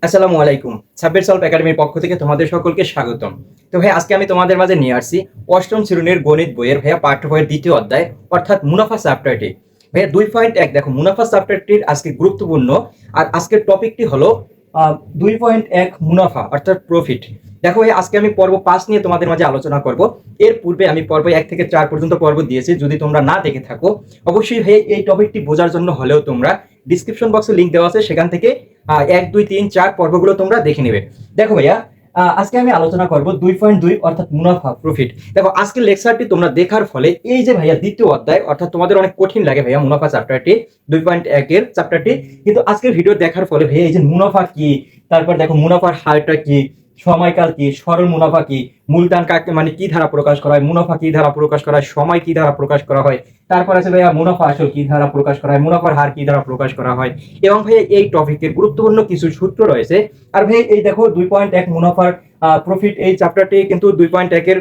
আসসালামু আলাইকুম। সাব্বির সলভ একাডেমির পক্ষ থেকে তোমাদের সকলকে স্বাগতম। তো ভাই আজকে আমি তোমাদের মাঝে নিয়ে আসছি অষ্টম শ্রেণীর গণিত বইয়ের ভাইয়া পাঠ্য বইয়ের দ্বিতীয় অধ্যায় অর্থাৎ মুনাফা চ্যাপ্টারটি। ভাইয়া 2.1 দেখো মুনাফা চ্যাপ্টারটির আজকে গুরুত্বপূর্ণ আর আজকের টপিকটি হলো 2.1 মুনাফা অর্থাৎ প্রফিট। দেখো ভাই আজকে আমি পর্ব 5 নিয়ে তোমাদের মাঝে আলোচনা করব। এর পূর্বে আমি পর্ব 1 থেকে 4 পর্যন্ত পর্ব দিয়েছি, যদি তোমরা না দেখে থাকো অবশ্যই ভাই এই টপিকটি বোঝার জন্য হলেও তোমরা ডিসক্রিপশন বক্সে লিংক দেওয়া আছে, সেখান থেকে 1, 2, 3, 4 পর্বগুলো তোমরা দেখে নেবে। দেখো ভাইয়া আজকে আমি আলোচনা করব 2.2 অর্থাৎ মুনাফা প্রফিট। দেখো আজকের লেকচারটি তোমরা দেখার ফলে এই যে ভাইয়া দ্বিতীয় অধ্যায় অর্থাৎ তোমাদের অনেক কঠিন লাগে ভাইয়া মুনাফা চ্যাপ্টারটি 2.1 এর চ্যাপ্টারটি, কিন্তু আজকের ভিডিও দেখার ফলে ভাইয়া এই যে মুনাফা কি, তারপর দেখো মুনাফার হারটা কি, সময়কাল কি, সরল মুনাফা কি, মূলধন কাকে মানে কি ধারা প্রকাশ করা হয়, মুনাফা কি ধারা প্রকাশ করা হয়, সময় কি ধারা প্রকাশ করা হয়, তারপর আছে ভাইয়া মুনাফা আসল কি ধারা প্রকাশ করা হয়, মুনাফার হার কি ধারা প্রকাশ করা হয়, এবং ভাইয়া এই টপিকের গুরুত্বপূর্ণ কিছু সূত্র রয়েছে। আর ভাই এই দেখো 2.1 মুনাফার প্রফিট এই চ্যাপ্টারটি কিন্তু 2.1 এর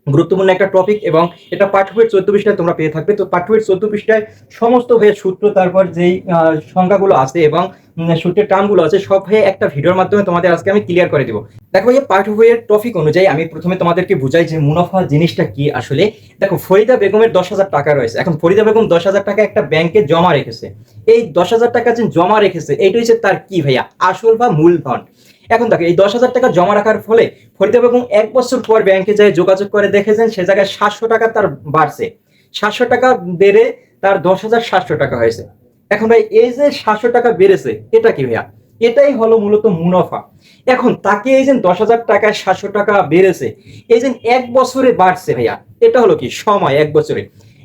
গুরুত্বপূর্ণ একটা টপিক এবং এটা পাঠ্য বইয়ের 14 পৃষ্ঠায় তোমরা পেয়ে থাকবে। তো পাঠ্য বইয়ের 14 পৃষ্ঠায় সমস্ত ভাইয়ের সূত্র, তারপর যেই সংখ্যাগুলো আছে এবং সূত্রের টার্মগুলো আছে সব ভাইয়া একটা ভিডিওর মাধ্যমে তোমাদের আজকে আমি ক্লিয়ার করে দিব। দেখো ভাইয়া পাঠ্য বইয়ের টপিক অনুযায়ী আমি প্রথমে তোমাদেরকে বুঝাই যে মুনাফা জিনিসটা কি আসলে। দেখো ফরিদা বেগমের 10,000 টাকা রয়েছে। এখন ফরিদা বেগম 10,000 টাকা একটা ব্যাংকে জমা রেখেছে। এই 10,000 টাকা যে জমা রেখেছে এইটা হচ্ছে তার কি ভাইয়া আসল বা মূলধন। এখন দেখো এই 10,000 টাকা জমা রাখার ফলে ফরিদা বেগম 1 বছর পর ব্যাংকে যায় যোগাযোগ করে দেখেছেন সে জায়গায় 700 টাকা তার বাড়ছে। 700 টাকা বেড়ে তার 10,700 টাকা হয়েছে। এখন ভাই এই যে 700 টাকা বেড়েছে এটা কি ভাইয়া? এটাই হলো মূলত মুনাফা। এখন তাকে এই যে 10,000 টাকায় 700 টাকা বেড়েছে, এই যে 1 বছরে বাড়ছে ভাইয়া, এটা হলো কি সময় 1 বছরে।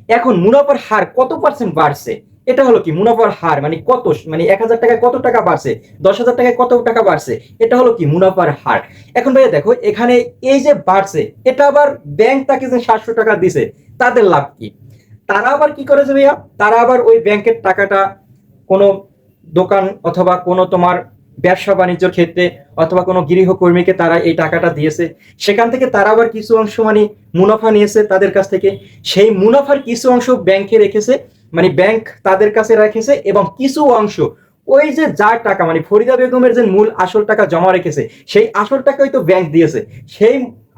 এখন মুনাফার হার কত পার্সেন্ট বাড়ছে, এটা হলো কি মুনাফার হার মানে কত, মানে 1,000 টাকায় কত টাকা বাড়ছে, 10,000 টাকায় কত টাকা বাড়ছে, এটা হলো কি মুনাফার হার। এখন ভাইয়া দেখো এখানে এই যে বাড়ছে এটা আবার ব্যাংক তাকে যে 700 টাকা দিছে তাদের লাভ কি? তারা আবার কি করেছে ভাইয়া, তারা আবার ওই ব্যাংকের টাকাটা কোনো দোকান অথবা কোনো তোমার ব্যবসা বাণিজ্যের ক্ষেত্রে অথবা কোনো গৃহকর্মীকে তারা এই টাকাটা দিয়েছে, সেখান থেকে তারা আবার কিছু অংশ মানে মুনাফা নিয়েছে তাদের কাছ থেকে, সেই মুনাফার কিছু অংশ ব্যাংকে রেখেছে, মানে ব্যাংক তাদের কাছে রেখেছে, এবং কিছু অংশ ওই যে যার টাকা মানে ফরিদা বেগমের যে মূল আসল টাকা জমা রেখেছে সেই আসল টাকাই তো ব্যাংক দিয়েছে, সেই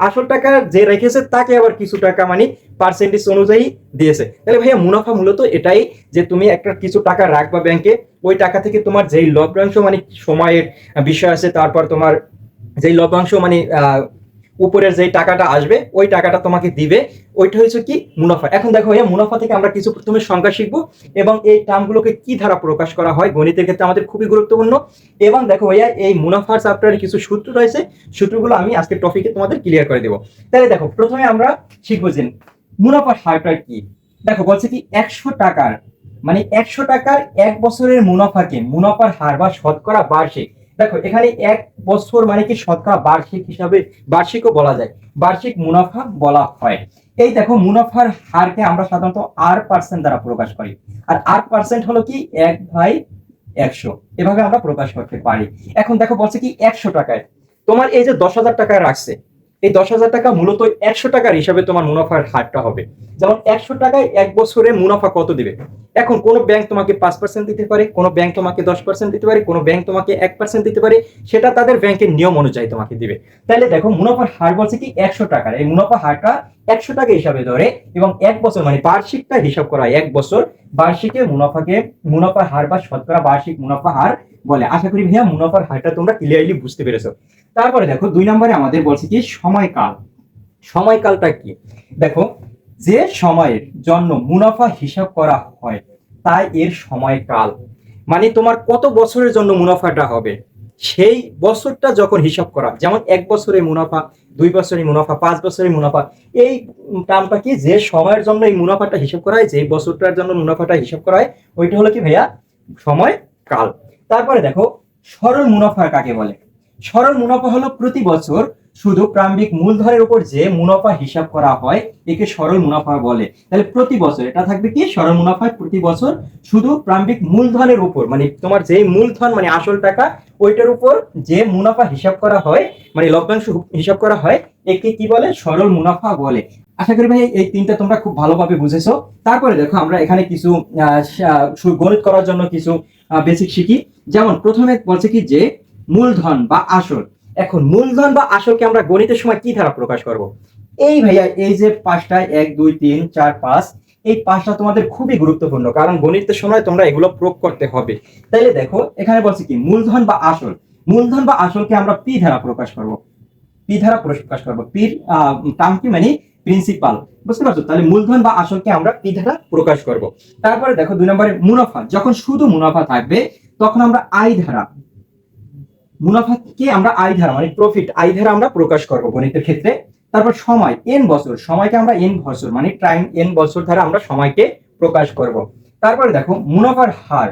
আসল টাকা যে রেখেছে তাকে আবার কিছু টাকা মানে পার্সেন্টেজ অনুযায়ী দিয়েছে। তাহলে ভাইয়া মুনাফা মূলত এটাই যে তুমি একটা কিছু টাকা রাখবা ব্যাংকে, ওই টাকা থেকে তোমার যেই লভ্যাংশ মানে সময়ের বিষয় আছে, তারপর তোমার যেই লভ্যাংশ মানে উপরের যে টাকাটা আসবে ওই টাকাটা তোমাকে দিবে, ওইটা হচ্ছে কি মুনাফা। এখন দেখো ভাইয়া মুনাফা থেকে আমরা কিছু প্রথমে সংখ্যা শিখবো এবং এই টার্মগুলোকে কি ধারা প্রকাশ করা হয় গণিতের ক্ষেত্রে আমাদের খুবই গুরুত্বপূর্ণ। এবং দেখো ভাইয়া এই মুনাফার চ্যাপ্টারে কিছু সূত্র রয়েছে, সূত্রগুলো আমি আজকে টপিকে তোমাদের ক্লিয়ার করে দেবো। তাহলে দেখো প্রথমে আমরা শিখবো যে মুনাফার হারটা কি। দেখো বলছে কি 100 টাকার মানে 100 টাকার 1 বছরের মুনাফাকে মুনাফার হার বা শতকরা বার্ষিক। দেখো এখানে 1 বছর মানে কি শতকরা বার্ষিক হিসাবে বার্ষিকও বলা যায়, বার্ষিক মুনাফা বলা হয়। এই দেখো মুনাফার হারকে আমরা সাধারণত R% দ্বারা প্রকাশ করি, আর R% হলো কি 1/100, এভাবে আমরা প্রকাশ করতে পারি। এখন দেখো বলছে কি 100 টাকায় তোমার এই যে 10,000 টাকায় রাখছে, এই 10,000 টাকা মূলত 100 টাকার হিসাবে তোমার মুনাফার হারটা হবে। যেমন 100 টাকায় 1 বছরে মুনাফা কত দিবে? এখন কোন ব্যাংক তোমাকে 5% দিতে পারে, কোন ব্যাংক তোমাকে 10% দিতে পারে, কোন ব্যাংক তোমাকে 1% দিতে পারে, সেটা তাদের ব্যাংকের নিয়ম অনুযায়ী তোমাকে দিবে। তাহলে দেখো মুনাফার হার বলছে কি 100 টাকার, এই মুনাফা হারটা 100 টাকা হিসাবে ধরে এবং 1 বছর মানে বার্ষিকটা হিসাব করা হয়, 1 বছর বার্ষিকে মুনাফাকে মুনাফার হার বা শতকরা বার্ষিক মুনাফা হার বলে। আশা করি ভাইয়া মুনাফার হারটা তোমরা ক্লিয়ারলি বুঝতে পেরেছো। তারপরে দেখো 2 নম্বরে আমাদের বলছে কি সময়কাল। সময়কালটা কি? দেখো যে সময়ের জন্য মুনাফা হিসাব করা হয় তাই এর সময়কাল, মানে তোমার কত বছরের জন্য মুনাফাটা হবে সেই বছরটা যখন হিসাব করা, যেমন 1 বছরের মুনাফা, 2 বছরের মুনাফা, 5 বছরের মুনাফা, এই টার্মটা কি যে সময়ের জন্য এই মুনাফাটা হিসাব করা হয়, যে বছরটার জন্য মুনাফাটা হিসাব করা হয় ওইটা হলো কি ভাইয়া সময়কাল। তারপরে দেখো সরল মুনাফা কাকে বলে? সরল মুনাফা হলো প্রতি বছর শুধু প্রারম্ভিক মূলধনের উপর যে মুনাফা হিসাব করা হয় একে সরল মুনাফা বলে। তাহলে প্রতি বছর এটা থাকবে কি সরল মুনাফায় প্রতি বছর শুধু প্রারম্ভিক মূলধনের উপর মানে তোমার যেই মূলধন মানে আসল টাকা ওইটার উপর যে মুনাফা হিসাব করা হয় মানে লভ্যাংশ হিসাব করা হয় একে কি বলে? সরল মুনাফা বলে। আশা করি ভাই এই তিনটা তোমরা খুব ভালোভাবে বুঝেছো। তারপরে দেখো আমরা এখানে কিছু গণিত করার জন্য কিছু বেসিক শিখি। যেমন প্রথমে বলছে কি যে মূলধন বা আসল। এখন মূলধন বা আসলকে আমরা গণিতের সময় কি দ্বারা প্রকাশ করব? এই ভাইয়া এই যে পাঁচটা 1 2 3 4 5 এই পাঁচটা তোমাদের খুবই গুরুত্বপূর্ণ, কারণ গণিতের সময় তোমরা এগুলো প্রয়োগ করতে হবে। তাইলে দেখো এখানে বলছি কি মূলধন বা আসল। মূলধন বা আসলকে আমরা পি দ্বারা প্রকাশ করব। পি দ্বারা প্রকাশ করব। পির টার্ম কি মানে প্রিন্সিপাল, বুঝতে পারছো? তাহলে মূলধন বা আসলকে আমরা পি দ্বারা প্রকাশ করব। তারপরে দেখো 2 নম্বরে মুনাফা। যখন শুধু মুনাফা থাকবে তখন আমরা আই দ্বারা, মুনাফাকে আমরা আই ধারা মানে প্রফিট আই ধারা আমরা প্রকাশ করব গণিতের ক্ষেত্রে। তারপর সময় এন বছর, সময়কে আমরা এন বছর মানে টাইম এন বছর দ্বারা আমরা সময়কে প্রকাশ করব। তারপরে দেখো মুনাফার হার।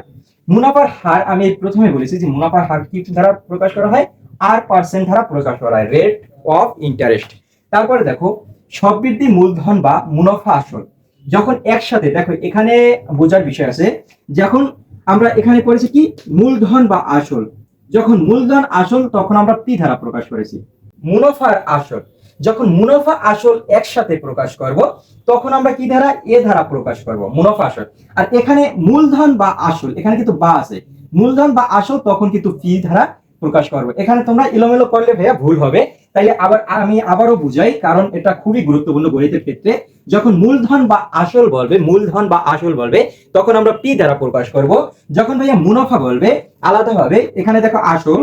মুনাফার হার আমি প্রথমে বলেছি যে মুনাফার হার কি দ্বারা প্রকাশ করা হয়? আর পার্সেন্ট দ্বারা প্রকাশ করা হয়, রেট অফ ইন্টারেস্ট। তারপরে দেখো সববৃদ্ধি মূলধন বা মুনাফা আসল। যখন একসাথে, দেখো এখানে বোঝার বিষয় আছে, যখন আমরা এখানে পড়েছি কি মূলধন বা আসল, যখন মূলধন আসল তখন আমরা পি ধারা প্রকাশ করেছি। মুনাফার আসল, যখন মুনাফা আসল একসাথে প্রকাশ করব তখন আমরা কি ধারা? এ ধারা প্রকাশ করব, মুনাফা আসল। আর এখানে মূলধন বা আসল, এখানে কিন্তু বা আছে, মূলধন বা আসল তখন কিন্তু পি ধারা প্রকাশ করব। এখানে তোমরা এলোমেলো করলে ভাইয়া ভুল হবে, তাইলে আমি আবারও বুঝাই, কারণ এটা খুবই গুরুত্বপূর্ণ গণিতের ক্ষেত্রে। যখন মূলধন বা আসল বলবে, মূলধন বা আসল বলবে তখন আমরা পি দ্বারা প্রকাশ করব। যখন ভাইয়া মুনাফা বলবে আলাদাভাবে, এখানে দেখো আসল,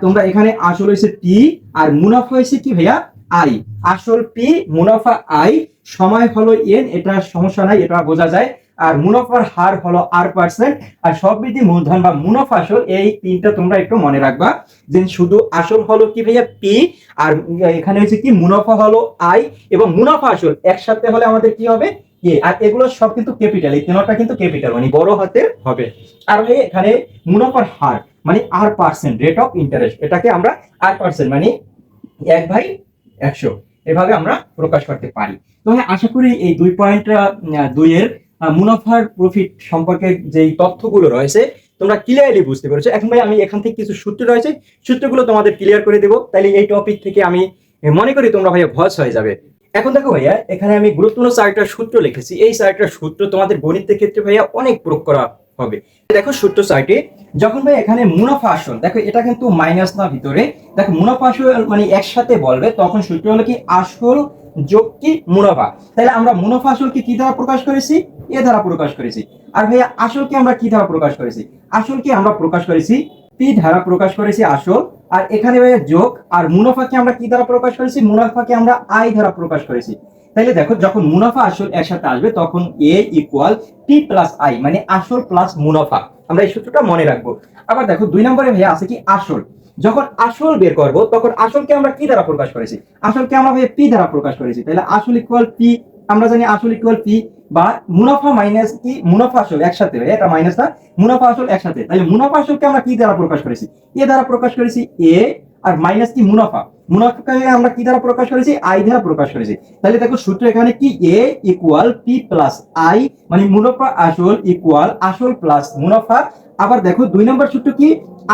তোমরা এখানে আসল হয়েছে পি আর মুনাফা হয়েছে কি ভাইয়া? আই। আসল পি, মুনাফা আই, সময় হলো এন, এটা সমস্যা নাই, এটা বোঝা যায়। আর মুনাফার হার হলো আর পার্সেন্ট, আর সববৃদ্ধি মূলধন বা মুনাফা আসল, এই তিনটা তোমরা একটু মনে রাখবা। যে শুধু আসল হলো কি ভাইয়া? পি, আর এখানে হচ্ছে কি মুনাফা হলো আই, এবং মুনাফা আসল একসাথে হলে আমাদের কি হবে? এ। আর এগুলো সব কিন্তু ক্যাপিটাল, এই তিনটা কিন্তু ক্যাপিটাল মানে বড় হাতের হবে। আর ভাই এখানে মুনাফার হার মানে আর পার্সেন্ট, রেট অফ ইন্টারেস্ট, এটাকে আমরা আর পার্সেন্ট মানে 1/100 এভাবে আমরা প্রকাশ করতে পারি। তো আশা করি এই 2.2 এর মুনাফার প্রফিট সম্পর্কে যে তথ্যগুলো রয়েছে তোমরা ক্লিয়ারলি বুঝতে পেরেছো। এখন ভাই আমি এখান থেকে কিছু সূত্র রয়েছে, সূত্রগুলো তোমাদের ক্লিয়ার করে দেবো, তাহলে এই টপিক থেকে আমি মনে করি তোমরা ভাইয়া ভস হয়ে যাবে। এখন দেখো ভাইয়া এখানে আমি গুরুত্বপূর্ণ 4টা সূত্র লিখেছি, এই 4টা সূত্র তোমাদের গণিতের ক্ষেত্রে ভাইয়া অনেক প্রয়োগ করা হবে। দেখো সূত্র 4টি। যখন ভাই এখানে মুনাফা আসল, দেখো এটা কিন্তু মাইনাস না ভিতরে, দেখো মুনাফা আসল মানে একসাথে বলবে তখন সূত্র হলো কি আসল যোগ কি মুনাফা। তাহলে আমরা মুনাফা আসলকে কি দ্বারা প্রকাশ করেছি? এ দ্বারা প্রকাশ করেছি। আর ভাইয়া আসলকে আমরা কি দ্বারা প্রকাশ করেছি? আসলকে আমরা প্রকাশ করেছি পি ধারা প্রকাশ করেছি আসল। আর এখানে ভাইয়া যোগ, আর মুনাফাকে আমরা কি দ্বারা প্রকাশ করেছি? মুনাফাকে আমরা আই দ্বারা প্রকাশ করেছি। তাহলে দেখো যখন মুনাফা আসল একসাথে আসবে তখন এ ইকুয়াল টি প্লাস আই মানে আসল প্লাস মুনাফা। আমরা এই সূত্রটা মনে রাখবো। আবার দেখো 2 নম্বরে ভাইয়া আছে কি আসল। যখন আসল বের করব তখন আসলকে আমরা কি দ্বারা প্রকাশ করেছি? আসলকে আমরা ভাইয়া পি দ্বারা প্রকাশ করেছি। তাহলে আসল ইকুয়াল পি, আমরা জানি আসল ইকুয়াল পি, বা মুনাফা মাইনাস কি মুনাফা আসল একসাথে, এটা মাইনাস না, মুনাফা আসল একসাথে। তাহলে মুনাফা আসলকে আমরা কি দ্বারা প্রকাশ করেছি? এ দ্বারা প্রকাশ করেছি এ, আর মাইনাস কি মুনাফা, মুনাফাকে আমরা কি দ্বারা প্রকাশ করেছি? আই দ্বারা প্রকাশ করেছি। তাহলে দেখো সূত্র এখানে কি এ ইকুয়াল পি প্লাস আই মানে মুনাফা আসল ইকুয়াল আসল প্লাস মুনাফা। আবার দেখো 2 নম্বর সূত্র কি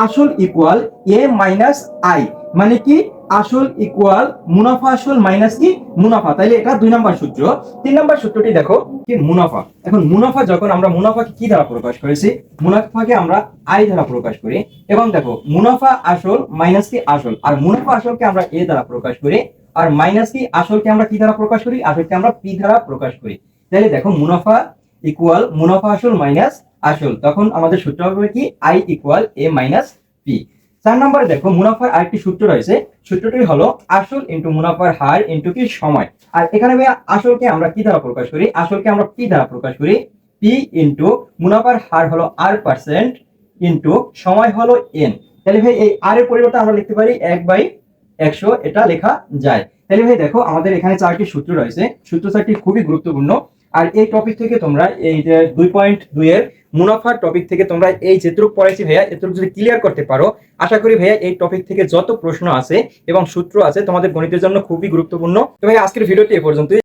আসল ইকুয়াল এ মাইনাস আই মানে কি আসল ইকুয়াল মুনাফা আসল মাইনাস কি মুনাফা। তাইলে এটা 2 নম্বর সূত্র। 3 নম্বর সূত্রটি দেখো কি মুনাফা। এখন মুনাফা যখন আমরা মুনাফাকে কি দ্বারা প্রকাশ করেছি? মুনাফাকে আমরা আই দ্বারা প্রকাশ করি, এবং দেখো মুনাফা আসল মাইনাস কি আসল, আর মুনাফা আসলকে আমরা এ দ্বারা প্রকাশ করি, আর মাইনাস কি আসলকে আমরা কি দ্বারা প্রকাশ করি? আসলকে আমরা পি দ্বারা প্রকাশ করি। তাহলে দেখো মুনাফা ইকুয়াল মুনাফা আসল মাইনাস আসল, তখন আমাদের সূত্র হবে কি I equal A minus P. 4 নম্বরে দেখো মুনাফার আরেকটি সূত্র রয়েছে, সূত্রটি হলো আসল ইনটু মুনাফার হার ইনটু কি সময়। আর এখানে ভাই আসলকে আমরা কি দ্বারা প্রকাশ করি? আসলকে আমরা পি দ্বারা প্রকাশ করি, পি ইনটু মুনাফার হার হলো আর পার্সেন্ট ইনটু সময় হলো এন। তাহলে ভাই এই আর এর পরিবর্তে আমরা লিখতে পারি 1/100, এটা লেখা যায়। তাহলে ভাই দেখো আমাদের এখানে 4টি সূত্র রয়েছে, সূত্র 4টি খুবই গুরুত্বপূর্ণ। আর এই টপিক থেকে তোমরা এই যে 2.2 এর মুনাফার টপিক থেকে তোমরা এই যেটুকু পড়াইছি ভাইয়া এটুকু যদি ক্লিয়ার করতে পারো, আশা করি ভাইয়া এই টপিক থেকে যত প্রশ্ন আছে এবং সূত্র আছে তোমাদের গণিতের জন্য খুবই গুরুত্বপূর্ণ। তো ভাই আজকের ভিডিওটি এ পর্যন্তই।